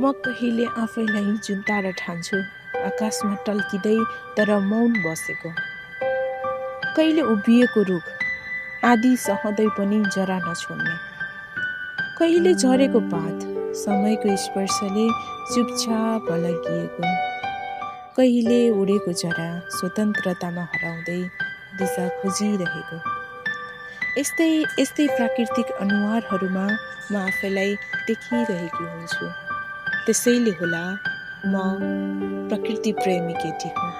म कहिले आफैलाई जुन तारा ठान्छु, आकाशमा टल्किँदै तर मौन बसेको, कहिले उभिएको रुख, आधी सहँदै पनि जरा नछोड्ने, कहिले झरेको पात, समयको स्पर्शले चुपचाप अलगिएको, कहिले उडेको जरा स्वतन्त्रतामा हराउँदै दिशा खोजिरहेको। यस्तै प्राकृतिक अनुहारहरूमा म आफैलाई देखिरहेकी हुन्छु। त्यसैले होला म प्रकृति प्रेमी केटी हुँ।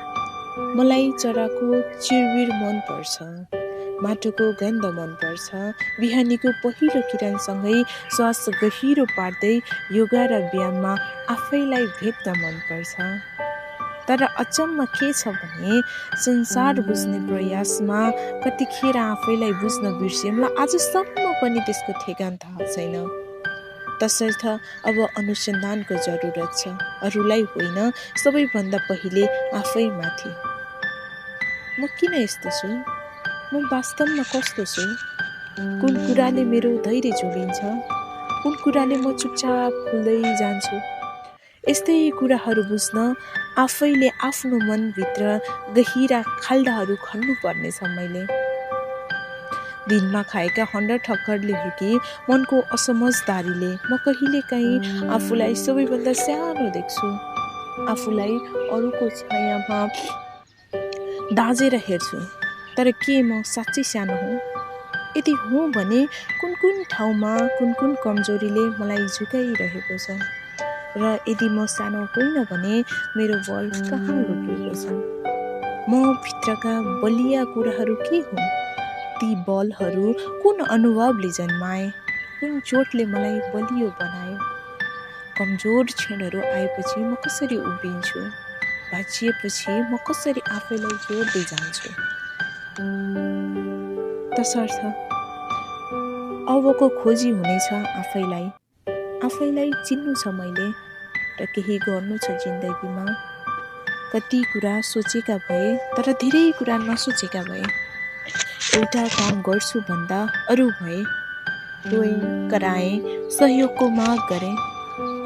मलाई चराको चिरबिर मन पर्छ, माटोको गन्ध मन पर्छ, बिहानीको पहिलो किरणसँगै श्वास गहिरो पार्दै योगा र व्यायाममा आफैलाई भेट्न मन पर्छ। तर अचम्म के छ भने संसार बुझ्ने प्रयासमा कतिखेर आफैलाई बुझ्न बिर्सिएँ। आजसम्म पनि त्यसको ठेगान थाहा छैन। तसर्थ अब अनुसन्धानको जरुरत छ, अरूलाई होइन, सबैभन्दा पहिले आफैमाथि। म किन यस्तो छु? म वास्तवमा कस्तो छु? कुन कुराले मेरो धैर्य जोडिन्छ? कुन कुराले म चुपचाप खुल्दै जान्छु? यस्तै कुराहरू बुझ्न आफैले आफ्नो मनभित्र गहिरा खाल्डाहरू खन्नु पर्नेछ। मैले दिनमा खाएका 100 ठक्करले हो कि मनको असमझदारीले म कहिलेकाहीँ आफूलाई सबैभन्दा सानो देख्छु। आफूलाई अरूको छायामा दाजेर हेर्छु। तर के म साँच्चै सानो हुँ? यदि हुँ भने कुन ठाउँमा कुन कमजोरीले मलाई झुकाइरहेको छ? र यदि म सानो होइन भने मेरो बल कहाँ लुकेको छ? म भित्रका बलिया कुराहरू के हुन्? ती बलहरू कुन अनुभवले जन्माए? कुन चोटले मलाई बलियो बनायो? कमजोर क्षणहरू आएपछि म कसरी उभिन्छु? भाँचिएपछि म कसरी आफैलाई जोड्दै जान्छु? तसर्थ अबको खोजी हुनेछ आफैलाई चिन्नु छ मैले, र केही गर्नु छ जिन्दगीमा। कति कुरा सोचेका भए, तर धेरै कुरा नसोचेका भए। एउटा काम गर्छु भन्दा अरू भए, रोएँ, कराएँ, सहयोगको माग गरेँ।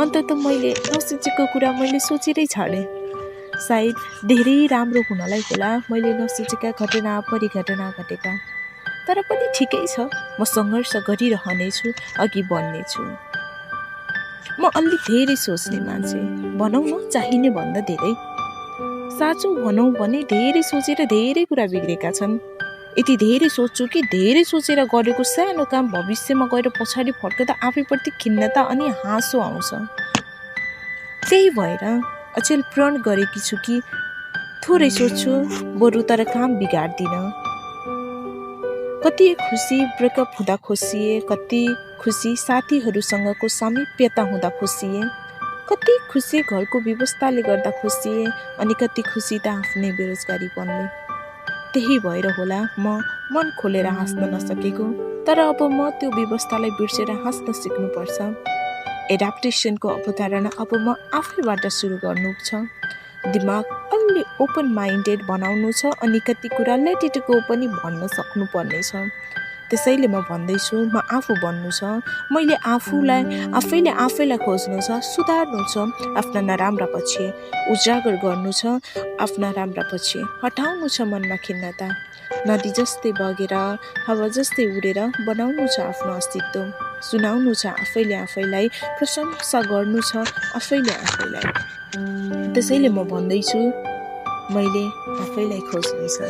अन्ततः मैले नसोचेको कुरा मैले सोचेरै छाडेँ। सायद धेरै राम्रो हुनलाई होला मैले नसोचेका घटना परिघटना घटेका। तर पनि ठिकै छ, म सङ्घर्ष गरिरहनेछु, अघि बढ्नेछु। म अलि धेरै सोच्ने मान्छे, भनौँ न चाहिने भन्दा धेरै। साँचो भनौँ भने धेरै सोचेर धेरै कुरा बिग्रेका छन्। यति धेरै सोच्छु कि धेरै सोचेर गरेको सानो काम भविष्यमा गएर पछाडि फर्कदा आफैप्रति खिन्नता अनि हाँसो आउँछ। त्यही भएर अचेल प्रण गरेकी छु कि थोरै सोच्छु बरु तर काम बिगार्दिन। कति खुसी ब्रेकअप हुँदा खुसिए, कति खुसी साथीहरूसँगको सामिप्यता हुँदा खुसिए, कति खुसी घरको व्यवस्थाले गर्दा खुसिए, अनि कति खुसी त आफ्नै बेरोजगारीपनले। त्यही भएर होला म मन खोलेर हाँस्न नसकेको। तर अब म त्यो व्यवस्थालाई बिर्सेर हाँस्न सिक्नुपर्छ। एडाप्टेसनको अवधारणा अब म आफैबाट सुरु गर्नु छ। दिमाग अलि ओपन माइन्डेड बनाउनु छ, अनि कति कुरा लेट इट गो पनि भन्न सक्नु पर्नेछ। त्यसैले म भन्दैछु, म आफू बन्नु छ। मैले आफैले आफैलाई खोज्नु छ, सुधार्नु छ आफ्ना नराम्रा पक्ष, उजागर गर्नु छ आफ्ना राम्रा पक्ष, हटाउनु छ मनमा खिन्नता। नदी जस्तै बगेर, हावा जस्तै उडेर बनाउनु छ आफ्नो अस्तित्व। सुनाउनु छ आफैले आफैलाई, प्रशंसा गर्नु छ आफैले आफैलाई। त्यसैले म भन्दैछु, मैले आफैलाई खोज्नु छ।